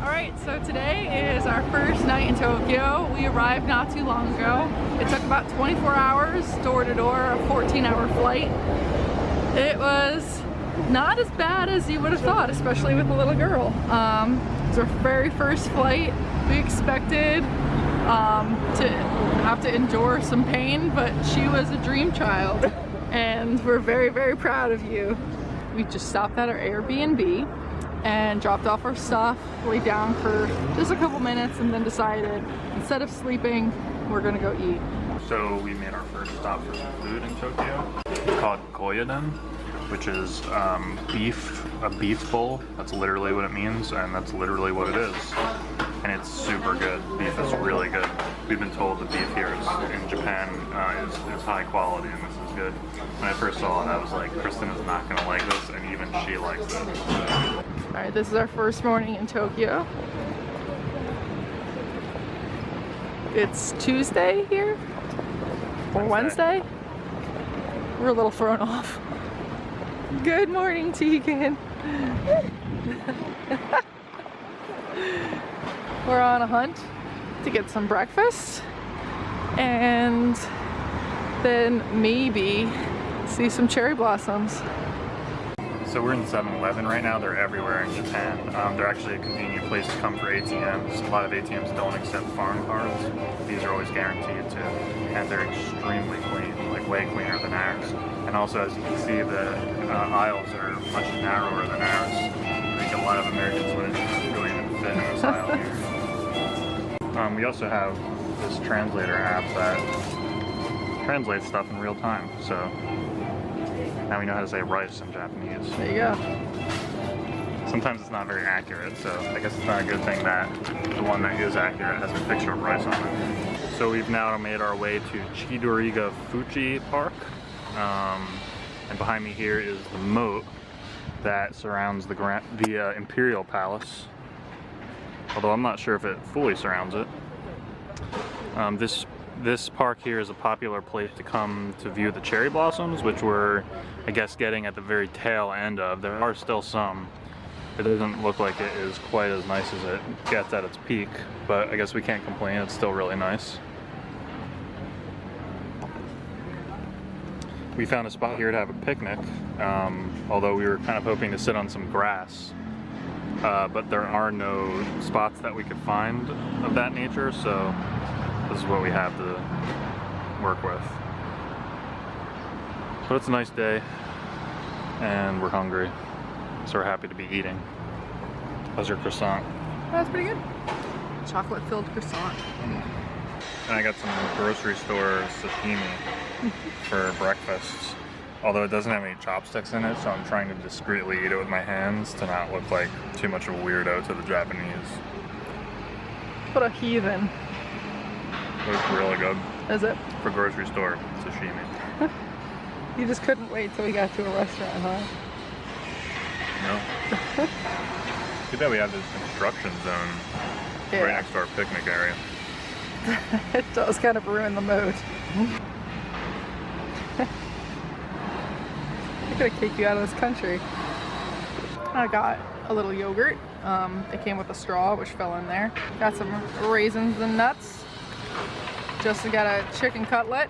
Alright, so today is our first night in Tokyo. We arrived not too long ago. It took about 24 hours, door to door, a 14-hour flight. It was not as bad as you would have thought, especially with a little girl. It was our very first flight. We expected to have to endure some pain, but she was a dream child. And we're very, very proud of you. We just stopped at our Airbnb and dropped off our stuff, laid down for just a couple minutes, and then decided instead of sleeping, we're gonna go eat. So we made our first stop for some food in Tokyo. It's called Koyoden, which is a beef bowl. That's literally what it means, and that's literally what it is. And it's super good. Beef is really good. We've been told the beef here in Japan is high quality, and this is good. When I first saw it, I was like, Kristen is not gonna like this, and even she likes it. Alright, this is our first morning in Tokyo. It's Tuesday here? Or Wednesday? We're a little thrown off. Good morning, Tegan. We're on a hunt to get some breakfast and then maybe see some cherry blossoms. So we're in 7-Eleven right now. They're everywhere in Japan. They're actually a convenient place to come for ATMs. A lot of ATMs don't accept foreign cards. These are always guaranteed to. And they're extremely clean, like way cleaner than ours. And also, as you can see, the aisles are much narrower than ours. I think a lot of Americans wouldn't really even fit in this aisle here. We also have this translator app that translates stuff in real time. So now we know how to say rice in Japanese. There you go. Sometimes it's not very accurate, so I guess it's not a good thing that the one that is accurate has a picture of rice on it. So we've now made our way to Chidoriga Fuji Park. And behind me here is the moat that surrounds the Imperial Palace. Although I'm not sure if it fully surrounds it. This park here is a popular place to come to view the cherry blossoms, which we're, I guess, getting at the very tail end of. There are still some. It doesn't look like it is quite as nice as it gets at its peak, but I guess we can't complain. It's still really nice. We found a spot here to have a picnic, although we were kind of hoping to sit on some grass. But there are no spots that we could find of that nature, so this is what we have to work with. But it's a nice day, and we're hungry, so we're happy to be eating. How's your croissant? That's pretty good. Chocolate-filled croissant. And I got some grocery store sashimi for breakfast. Although it doesn't have any chopsticks in it, so I'm trying to discreetly eat it with my hands to not look like too much of a weirdo to the Japanese. What a heathen. It was really good. Is it? For grocery store sashimi. You just couldn't wait till we got to a restaurant, huh? No. Too bad we have this construction zone right next to our picnic area. It does kind of ruin the mood. I'm gonna kick you out of this country. I got a little yogurt. It came with a straw, which fell in there. Got some raisins and nuts. Just got a chicken cutlet.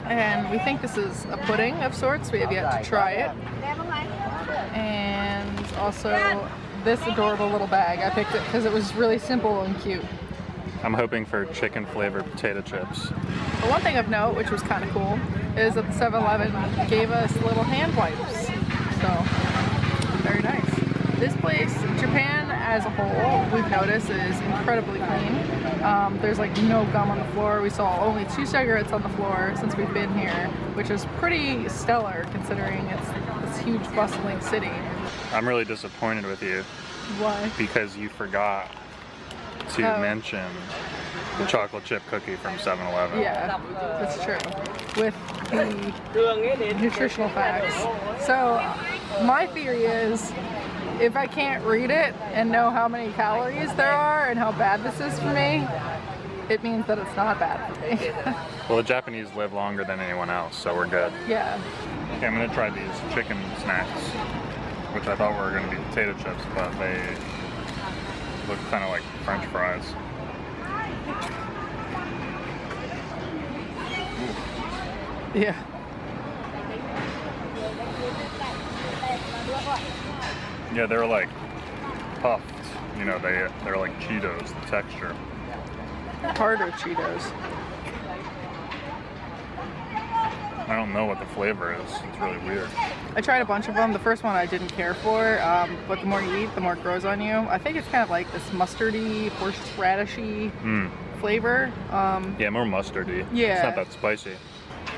And we think this is a pudding of sorts. We have yet to try it. And also this adorable little bag. I picked it because it was really simple and cute. I'm hoping for chicken flavored potato chips. But one thing of note, which was kind of cool, is that the 7-Eleven gave us little hand wipes. So, very nice. This place, Japan as a whole, we've noticed is incredibly clean. There's like no gum on the floor. We saw only 2 cigarettes on the floor since we've been here, which is pretty stellar considering it's this huge bustling city. I'm really disappointed with you. Why? Because you forgot to mention the chocolate chip cookie from 7-Eleven. Yeah, that's true. With the nutritional facts. So, my theory is, if I can't read it and know how many calories there are and how bad this is for me, it means that it's not bad for me. Well, the Japanese live longer than anyone else, so we're good. Yeah. Okay, I'm gonna try these chicken snacks. which I thought were going to be potato chips, but they look kind of like French fries. Yeah. Yeah, they're like puffed. You know, they're like Cheetos, the texture. Harder Cheetos. I don't know what the flavor is. It's really weird. I tried a bunch of them. The first one I didn't care for, but the more you eat, the more it grows on you. I think it's kind of like this mustardy, horseradishy flavor. Yeah, more mustardy. Yeah. It's not that spicy.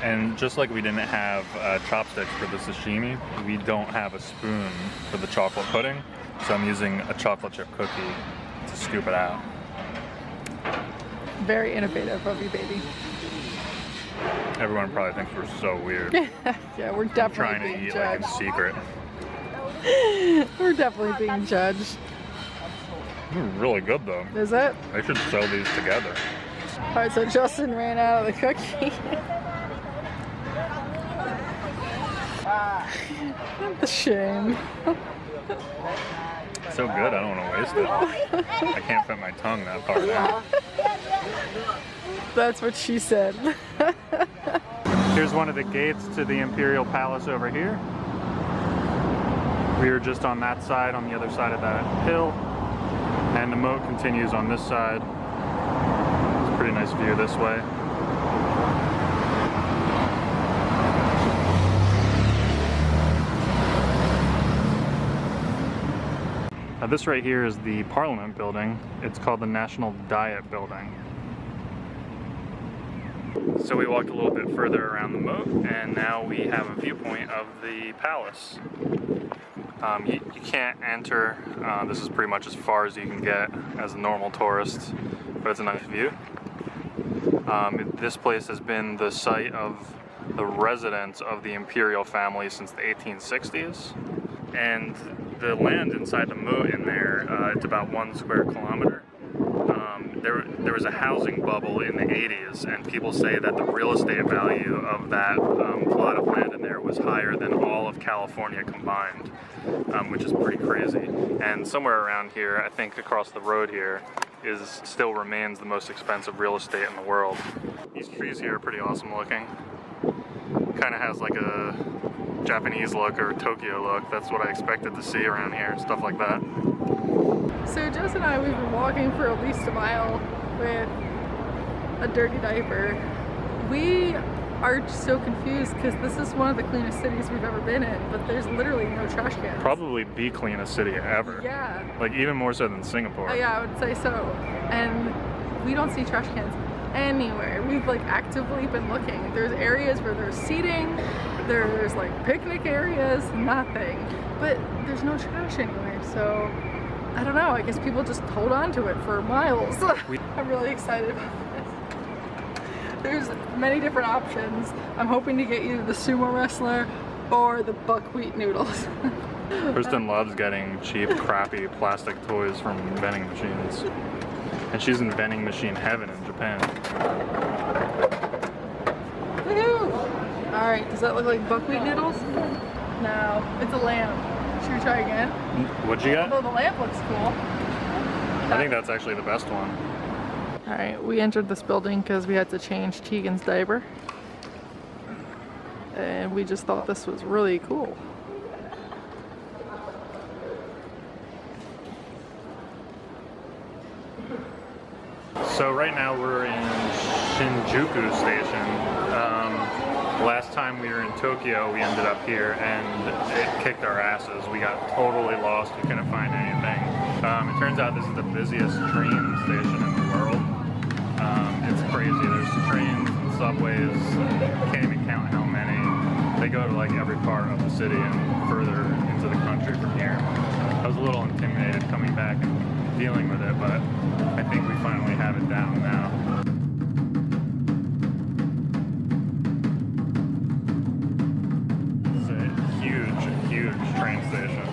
And just like we didn't have chopsticks for the sashimi, we don't have a spoon for the chocolate pudding. So I'm using a chocolate chip cookie to scoop it out. Very innovative of you, baby. Everyone probably thinks we're so weird. Yeah, we're definitely Trying to being eat judged. like in secret. We're definitely being judged. They're really good though. Is it? They should sell these together. Alright, so Justin ran out of the cookie. The shame. So good, I don't want to waste it. I can't fit my tongue that far down. That's what she said. Here's one of the gates to the Imperial Palace over here. We were just on that side, on the other side of that hill. And the moat continues on this side. It's a pretty nice view this way. Now this right here is the Parliament building. It's called the National Diet Building. So we walked a little bit further around the moat, and now we have a viewpoint of the palace. You can't enter. This is pretty much as far as you can get as a normal tourist, but it's a nice view. This place has been the site of the residence of the imperial family since the 1860s. And the land inside the moat in there, it's about 1 square kilometer. There was a housing bubble in the 80s, and people say that the real estate value of that plot of land in there was higher than all of California combined, which is pretty crazy. And somewhere around here, I think across the road here, still remains the most expensive real estate in the world. These trees here are pretty awesome looking. Kind of has like a Japanese look or Tokyo look. That's what I expected to see around here, stuff like that. So Jess and I, we've been walking for at least a mile with a dirty diaper. We are just so confused because this is one of the cleanest cities we've ever been in, but there's literally no trash cans. Probably the cleanest city ever. Yeah. Like even more so than Singapore. Yeah, I would say so. And we don't see trash cans anywhere. We've like actively been looking. There's areas where there's seating, there's like picnic areas, nothing. But there's no trash anywhere, so I don't know, I guess people just hold on to it for miles. I'm really excited about this. There's many different options. I'm hoping to get either the sumo wrestler or the buckwheat noodles. Kristen loves getting cheap, crappy plastic toys from vending machines. And she's in vending machine heaven in Japan. Woohoo! Alright, does that look like buckwheat noodles? No, it's a lamb. Should we try again? What'd you get? Although the lamp looks cool. I think that's actually the best one. Alright, we entered this building because we had to change Tegan's diaper. And we just thought this was really cool. So right now we're in Shinjuku Station. Last time we were in Tokyo, we ended up here and it kicked our asses. We got totally lost, we couldn't find anything. It turns out this is the busiest train station in the world. It's crazy, there's trains and subways, can't even count how many. They go to like every part of the city and further into the country from here. I was a little intimidated coming back and dealing with it, but I think we finally have it down now. It's a huge, huge train station.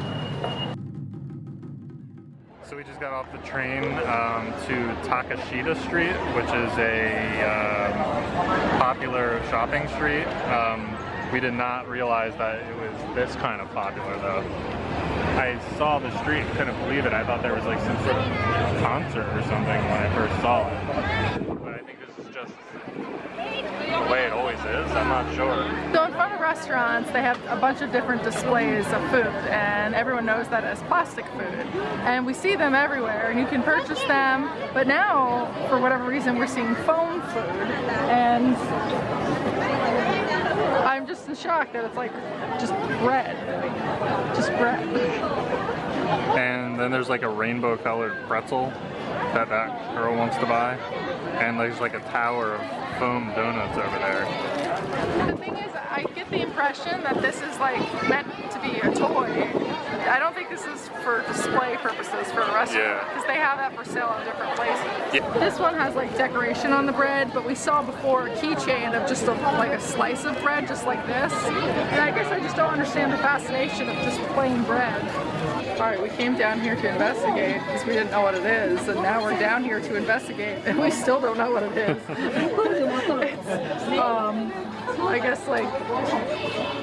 So we just got off the train to Takeshita Street, which is a popular shopping street. We did not realize that it was this kind of popular though. I saw the street and couldn't believe it. I thought there was like some sort of concert or something when I first saw it. But I think this is just the way it always is. I'm not sure. So in front of restaurants, they have a bunch of different displays of food, and everyone knows that as plastic food. And we see them everywhere, and you can purchase them. But now, for whatever reason, we're seeing foam food, and I'm just in shock that it's like just bread. Just bread. And then there's like a rainbow colored pretzel that girl wants to buy. And there's like a tower of foam donuts over there. The thing is, I get the impression that this is like meant to be a toy. I don't think this is for display purposes for a restaurant, because they have that for sale in different places. Yeah. This one has like decoration on the bread, but we saw before a keychain of just like a slice of bread just like this. And I guess I just don't understand the fascination of just plain bread. Alright, we came down here to investigate because we didn't know what it is, and now we're down here to investigate and we still don't know what it is. It's, I guess like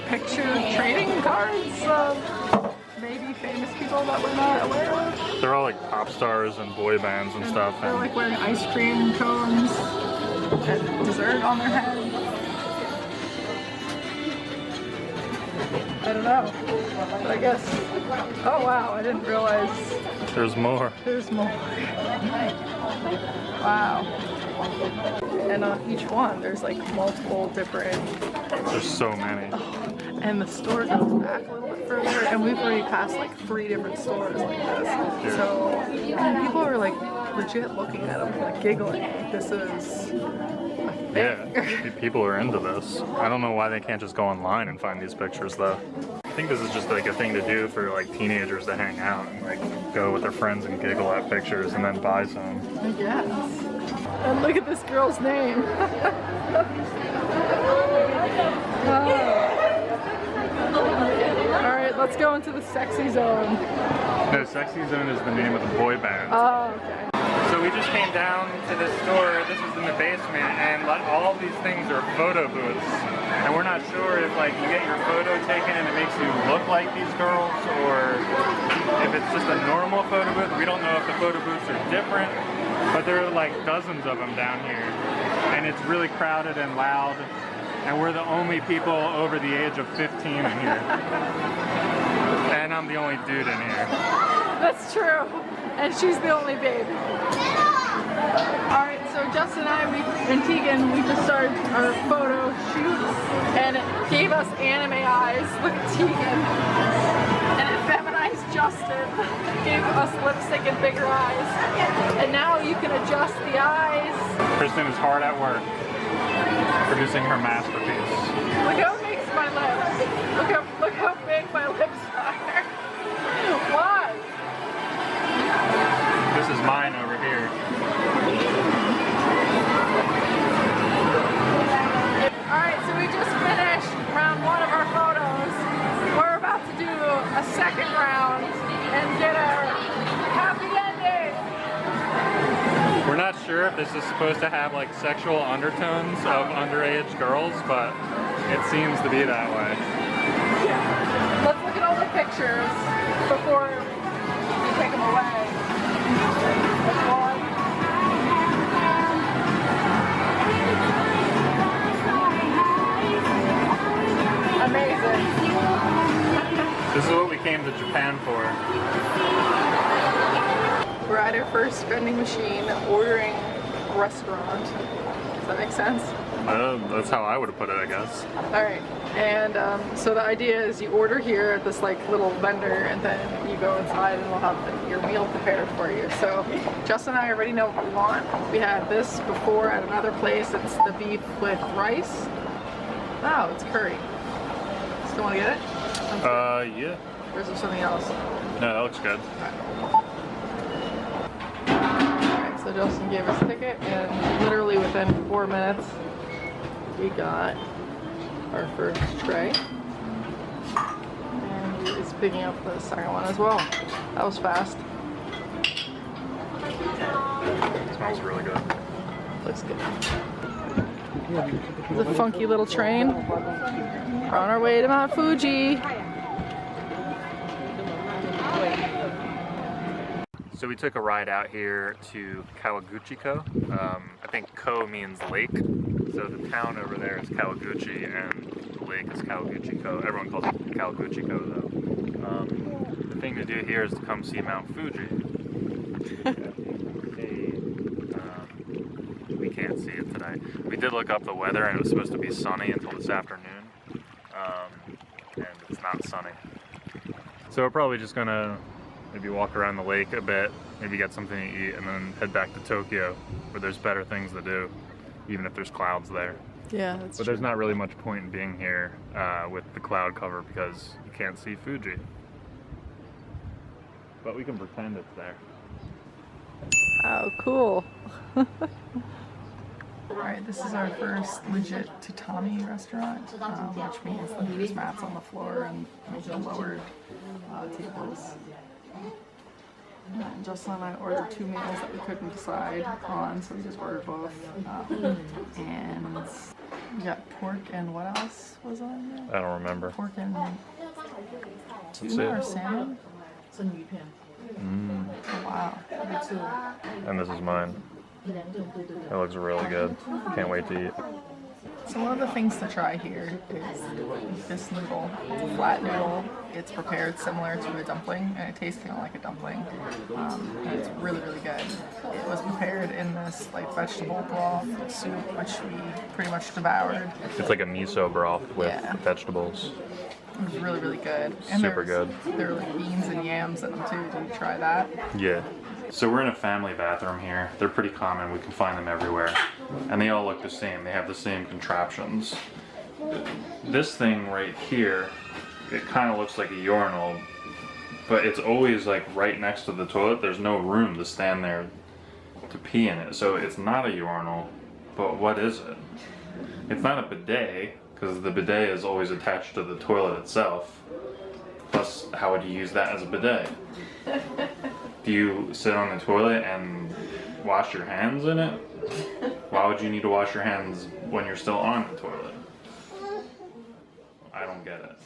picture trading cards of maybe famous people that we're not aware of. They're all like pop stars and boy bands and stuff. They're like wearing ice cream cones and dessert on their head. I don't know, but I guess, oh wow, I didn't realize. There's more. There's more. Wow. And on each one, there's like multiple different. There's so many. And the store goes back a little bit further, and we've already passed like 3 different stores like this. Yeah. So, and people are like legit looking at them, like giggling. This is. Yeah, people are into this. I don't know why they can't just go online and find these pictures though. I think this is just like a thing to do for like teenagers to hang out and like go with their friends and giggle at pictures and then buy some. I guess. And look at this girl's name. Alright, let's go into the sexy zone. No, Sexy Zone is the name of the boy band. Oh, okay. So we just came down to this store, this was in the basement, and all of these things are photo booths. And we're not sure if like you get your photo taken and it makes you look like these girls, or if it's just a normal photo booth. We don't know if the photo booths are different, but there are like dozens of them down here. And it's really crowded and loud, and we're the only people over the age of 15 in here. And I'm the only dude in here. That's true. And she's the only babe. Alright, so Justin and I, and Tegan, we just started our photo shoot, and it gave us anime eyes. Look at Tegan. And it feminized Justin. Gave us lipstick and bigger eyes. And now you can adjust the eyes. Kristen is hard at work, producing her masterpiece. Look how it makes my lips. Look how big my lips are. Why? This is mine over here. Alright, so we just finished round 1 of our photos. We're about to do a second round and get our happy ending. We're not sure if this is supposed to have like sexual undertones of underage girls, but it seems to be that way. Let's look at all the pictures before we take them away. Amazing. This is what we came to Japan for. We're at our first vending machine ordering restaurant. Does that make sense? That's how I would have put it, I guess. Alright, and so the idea is you order here at this like little vendor, and then you go inside and we'll have your meal prepared for you. So Justin and I already know what we want. We had this before at another place. It's the beef with rice. Oh, it's curry. Still want to get it? Yeah. Or is there something else? No, that looks good. Alright, so Justin gave us a ticket, and literally within 4 minutes, we got our first tray. And he's picking up the second one as well. That was fast. It smells really good. Looks good. The funky little train. We're on our way to Mount Fuji. So we took a ride out here to Kawaguchiko. I think Ko means lake. So the town over there is Kawaguchi and the lake is Kawaguchiko. Everyone calls it Kawaguchiko though. The thing to do here is to come see Mount Fuji. We can't see it today. We did look up the weather and it was supposed to be sunny until this afternoon. And it's not sunny. So we're probably just gonna maybe walk around the lake a bit, maybe get something to eat, and then head back to Tokyo, where there's better things to do, even if there's clouds there. Yeah, that's But there's not really much point in being here with the cloud cover because you can't see Fuji. But we can pretend it's there. Oh, cool. Alright, this is our first legit tatami restaurant, which means that there's mats on the floor and lowered tables. And Justin and I ordered 2 meals that we couldn't decide on, so we just ordered both. And we got pork and what else was on there? I don't remember. Pork and tuna or salmon? Oh, wow. And this is mine. It looks really good. Can't wait to eat. So one of the things to try here is this noodle. It's a flat noodle. It's prepared similar to a dumpling, and it tastes kind of like a dumpling. And it's really, really good. It was prepared in this like vegetable broth soup, which we pretty much devoured. It's like a miso broth with vegetables. It was really, really good. And Super good. There were like beans and yams in them too. Did you try that? Yeah. So we're in a family bathroom here. They're pretty common. We can find them everywhere. And they all look the same. They have the same contraptions. This thing right here, it kind of looks like a urinal, but it's always like right next to the toilet. There's no room to stand there to pee in it. So it's not a urinal, but what is it? It's not a bidet, because the bidet is always attached to the toilet itself. Plus, how would you use that as a bidet? Do you sit on the toilet and wash your hands in it? Why would you need to wash your hands when you're still on the toilet? I don't get it.